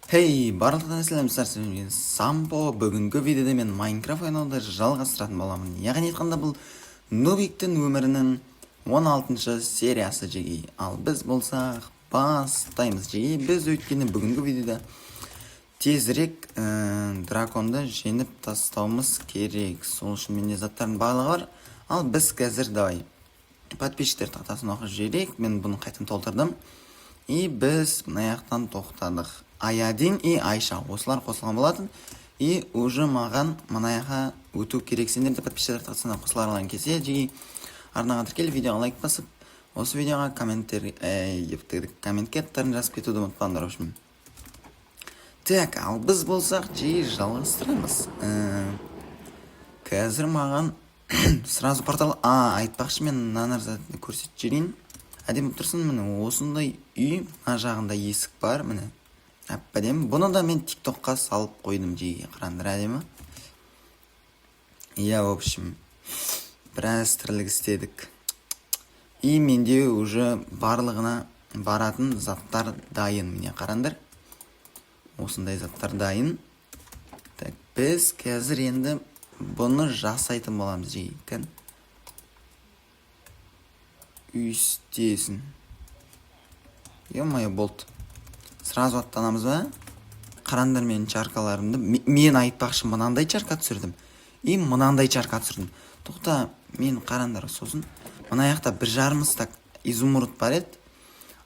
Хей, барлықтарыңызға сәлеметсіздер, мен Сампо. Бүгінгі видеода мен Майнкрафт ойнауды жалғастыратын боламын. Яғни айтқанда бұл Нубиктің өмірінің 16-шы сериясы жеги. Ал біз болсақ бастаймыз жеги. Біз өйткені бүгінгі видеода тезірек драконды жеңіп тастауымыз керек. Сол үшін менде заттардың барлығы бар. Ал біз қазір давай подписчиктер тақтасын оқып жіберейік. Мен бұны қайтадан толтырдым. И біз мына жақтан тоқтадық. Аядин и Айша осылар қосылған болатын. И уже маған мына жаққа өту керек. Сендер де подписчиктер тақтасына қосыларған кезде жеги арнаға тіркеліп видеоға лайк басып, осы видеоға комментке аттарын жазып кетуді ұмытпаңдар үшін. Так, ал біз болсақ жеги жалғастырамыз. Қазір маған сразу портал айтпақшы, мен мына нәрсені көрсетіп жіберейін. Әдемі тұрсын, міне осындай үй, мына жағында есік бар, міне. Әп-әдемі. Бұны да мен тиктокқа салып қойдым жеги. Қараңдар, әдемі. Я, в общем, біраз тірлік істедік. И менде уже барлығына баратын заттар дайын. Міне қараңдар. Осындай заттар дайын. Так, біз қазір енді бұны жасайтын боламыз жеги. Үйстесін. Е-мое, болды. Сразу аттанамыз ба? Қараңдар, мен чаркаларымды. Мен айтпақшы, мынандай чарка түсірдім. И мынандай чарка түсірдім. Тоқта, мен қараңдар, сосын мына жақта 1,5 стак изумруд бар еді.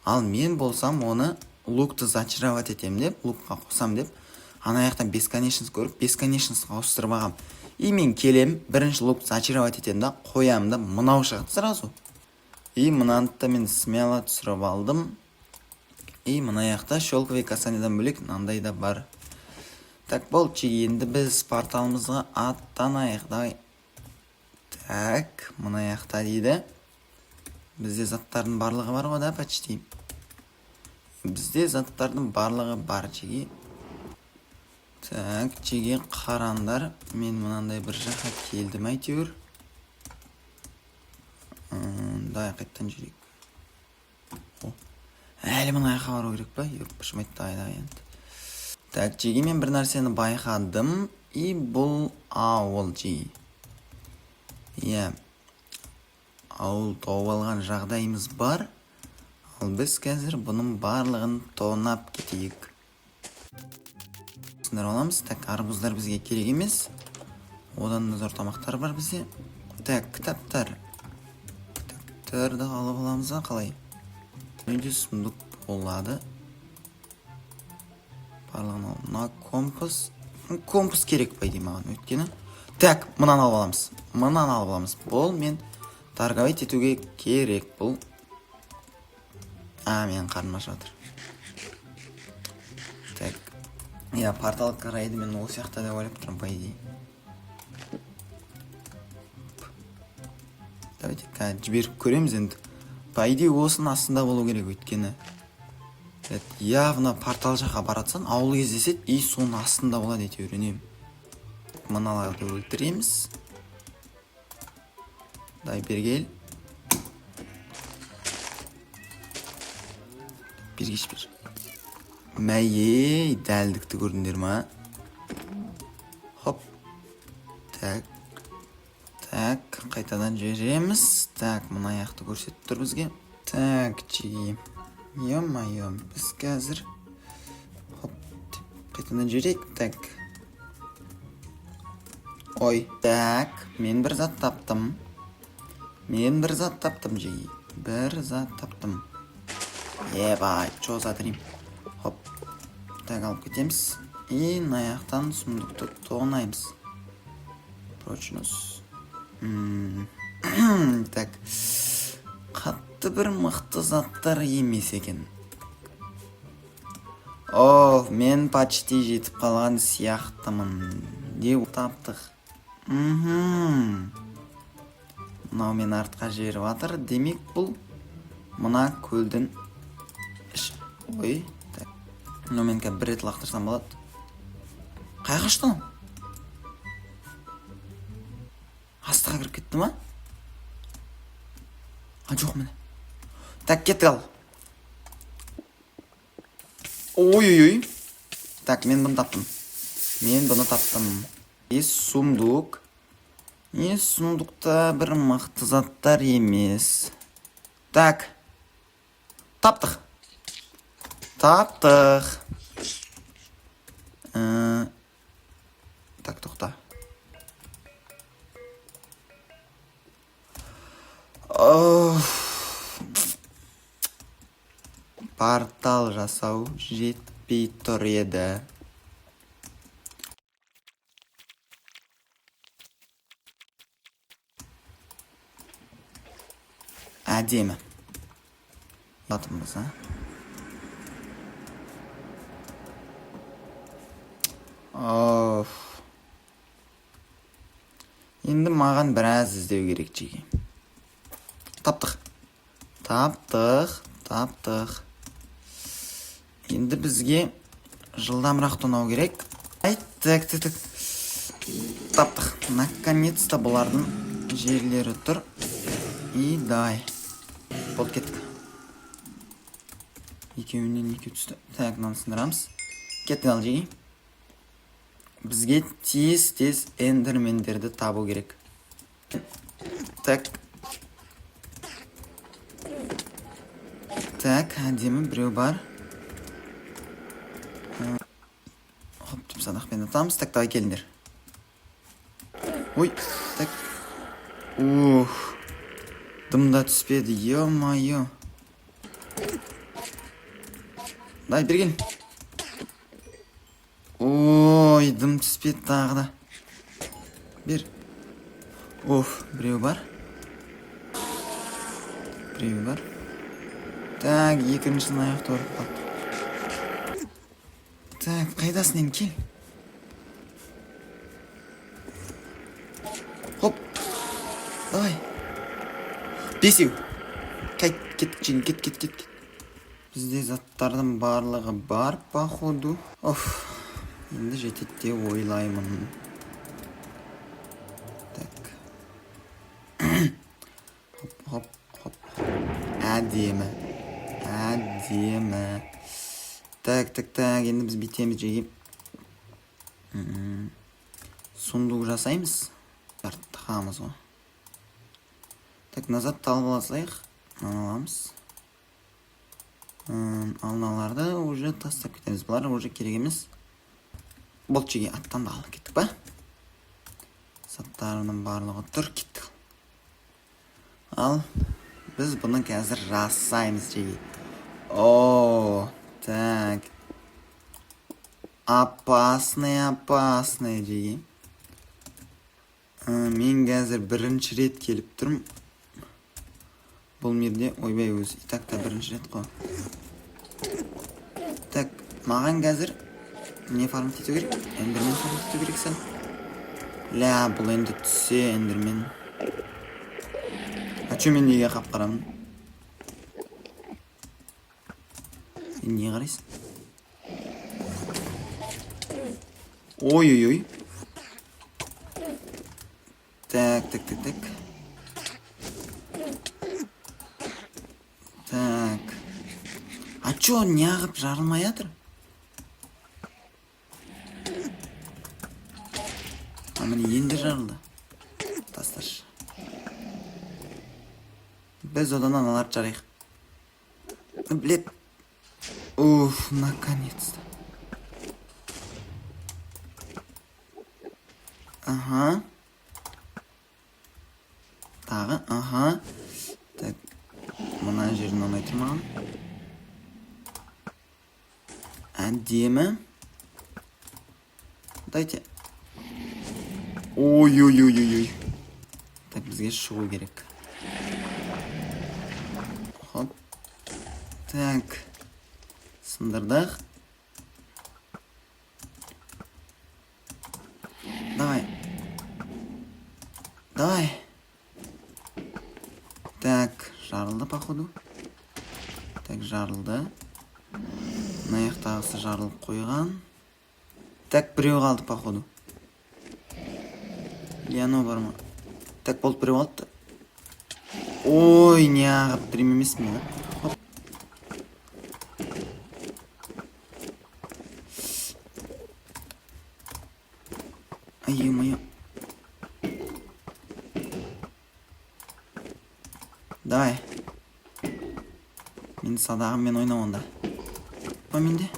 Ал мен болсам оны лукты зачаровать етем деп, лукқа қосам деп, ана жақтан бесконечность көріп, бесконечностьқа ауыстырып алғам. И мен келем, бірінші лукты зачаровать етем да, қоям да, мынау шығады сразу. И мынаны да мен смело түсіріп алдым. И мына жақта шелковый касанидан бөлек мынандай да бар. Так, болды, енді біз порталымызға аттанайық. Давай. Так, мына жақта дейді. Бізде заттардың барлығы бар ғой да, почти. Бізде заттардың барлығы бар жеги. Так, жеги қараңдар. Мен мынандай бір жаққа келдім әйтеуір. Давай, қайттан жүрейік. Әлі мына жаққа бару керек па? Yok, пішім айтты енді. Так, жеги мен бір нәрсені байқадым. И бұл ауыл жеги. Иә. Ауыл тауып алған жағдайымыз бар. Ал біз қазір бұның барлығын тонап кетейік. Сындыр оламыз. Так, арбуздар бізге керек емес. Одан зор тамақтар бар бізде. Так, кітаптар. Кітаптарды алып аламыз ба қалай? Үйде сұмдық болады. Барлығын ал. Мына компас. Компас керек па дейм маған өткені. Так, мынаны алып аламыз. Мынаны алып аламыз. Бұл мен торговать етуге керек бұл. Мен қарным ашып жатыр. Так. Я портал қарайды, мен ол сияқты да ойлап тұрмын, по идее. Давайте жіберіп көреміз енді. По идее осының астында болу керек өйткені. Явно портал жаққа баратсан, ауыл кездеседі, и соның астында болады әйтеуір үнемі. Мыналарды өлтіреміз. Дай бергел. Бергеш бер. Мәйей, дәлдікті көрдіңдер ма? Хоп. Так. Так, қайтадан жібереміз. Так, мына яқты көрсетіп тұр бізге. Так, жеги. Ё-моё, біз қазір. Хоп, қайтадан жіберейік. Так. Ой, так, мен бір зат таптым. Жеги. Бір зат таптым. Ебай, чо затрим. Хоп. Так, алып кетеміз. И мына жақтан сұмдықты тоғынаймыз. Прочность. Так, қатты бір мықты заттар емес екен. Мен почти жетіп қалған сияқтымын. Деп таптық. Мынау мен артқа жіберіп жатыр. Демек бұл мына көлдің Ой, так. Мынау мен бір рет лақтырсам болады. Қайға ұшты? Астыға кіріп кетті ма? Жоқ міне. Так, кеттік ал. Ой-ой-ой. Так, мен бұны таптым. Мен бұны таптым. Сундук. Сундукта бір мықты заттар емес. Так. Таптық. Так, тоқта. Портал жасау жетпей тұр еді. Әдемі. Атымыз, Енді маған біраз іздеу керек жеге. Таптық. Енді бізге жылдамырақ тонау керек. Так. Таптық. Наконец-то бұлардың жерлері тұр. И дай. Болды, кеттік. Екеуінен екі түсті. Так, мынаны сындырамыз. Кеттік ал жеге. Бізге тез эндермендерді табу керек. Так, әдемі біреу бар. Хоп, деп садақпен атамыз. Так, давай келіңдер. Ой, так. Дымда түспеді, ё-майо. Дай, берген. Ой, дым түспеді тағы да. Бер. Біреу бар. Так, екіншісін аяқты орып қалды. Так, қайдасың кел. Хоп. Давай. Бесеу. Кет. Бізде заттардың барлығы бар, походу. Енді жетеді де ойлаймын. Так. Хоп. Әдемі. Так. Енді біз бітеміз жеге. Сундук жасаймыз. Тақамыз ғой. Так, назад талып аласайық. Аламыз. Алналарды уже тастап кетеміз. Бұлар уже керек емес. Болды жеге, аттан да алып кеттік па? Заттарының барлығы тұр, кеттік. Ал, біз бұны қазір жасаймыз жеге. Так. Опасный жеге. Мен қазір бірінші рет келіп тұрмын. Бұл мерде ойбай өзі. Итакта бірінші рет қой. Так, маған қазір не фарм тету керек? Эндермен фарм тету керек сәл. Ля, бұл енді түссе эндермен. Чө мен неге қап қарамын? Сен не қарайсың? Ой. Так. Так. Чё, неғып жарылмай атыр? Міне енді жарылды. Тасташы. Біз одан аналарды жарайық. Блет. Наконец-то. Тағы, Так, мұна жерін оңай тұрмаған. Әдемі. Дайте. Ой. Так, бізге шығу керек. Хоп. Так. Сындырдық. Давай. Так, жарылды, походу. Так, жарылды. Наяқтағысы жарылып қойған. Так, біреу қалды, походу. Яно бар ма? Так, болды, біреу қалды. Ой, не ағып тұрем емес ме? Ё-моё. Давай. Мен садағыммен ойнап онда. Па менде?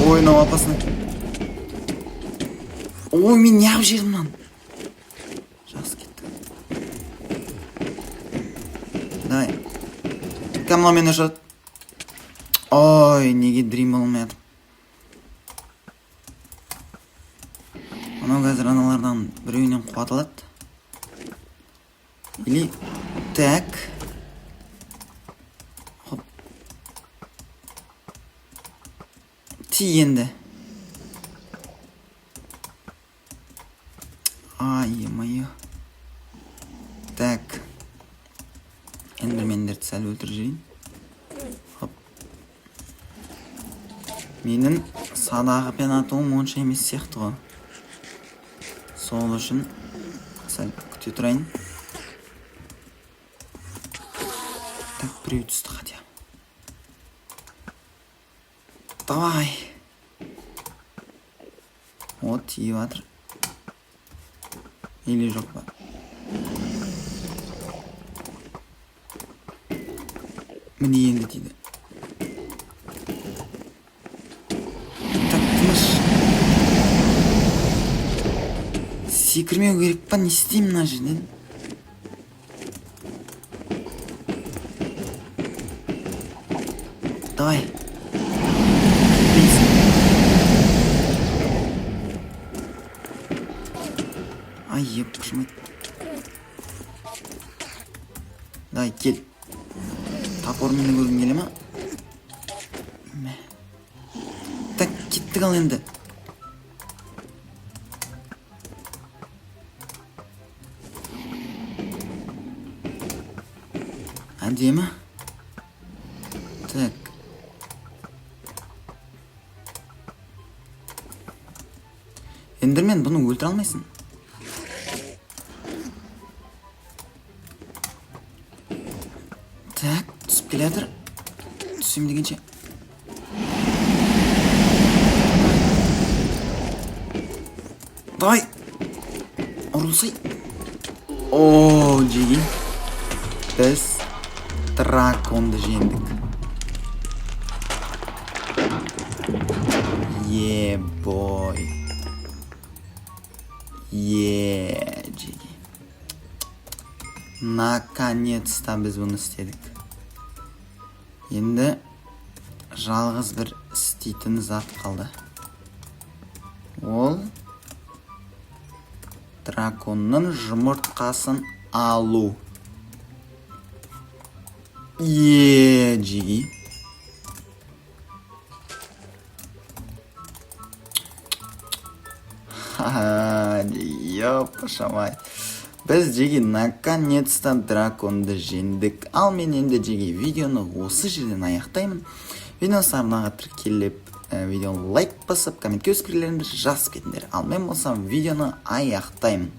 Ой, мынау опасный. Ой, мен неғып жердім мынаны. Жақсы кетті. Давай. Кім мына мені ұшады? Ой, неге дрим болмай жатыр? Анау қазір аналардан біреуінен қуат алады. Или так. Хоп. Тиенді. Ай, ё-моё. Так. Эндермендерді сәл өлтіріп жіберейін. Хоп. Менің садағыпен атуым онша емес сияқты ғой. Сол үшін сәл күте тұрайын. Так, біреу түсті хотя. Давай. Вот, тиіп жатыр. Или жоқ па? Міне енді тиді. Так, тыныш. Секірмеу керек па? Не істеймін мына жерден? Давай. Ай, еп, пошмай. Давай, кел. Тапор мені көргің келе ма? Так, кеттік ал енді. Әдемі. Так. Эндермен, бұны өлтіре алмайсың. Так, түсіп келе жатыр. Түсем дегенше. Давай. Ұрылсай. О, жеги. Біз драконды жеңдік. Е-бой. Е-жеги. Наконец-то біз бұны істедік. Енді жалғыз бір істейтін зат қалды. Ол драконның жұмыртқасын алу. Е-жеги. Ёпашамай. Біз жеги наконец-то драконды жеңдік. Ал мен енді жеги видеоны осы жерден аяқтаймын. Видео сарнаға тіркеліп, видеоны лайк басып, комментке өз пікірлеріңді жазып кетіңдер. Ал мен болсам видеоны аяқтаймын.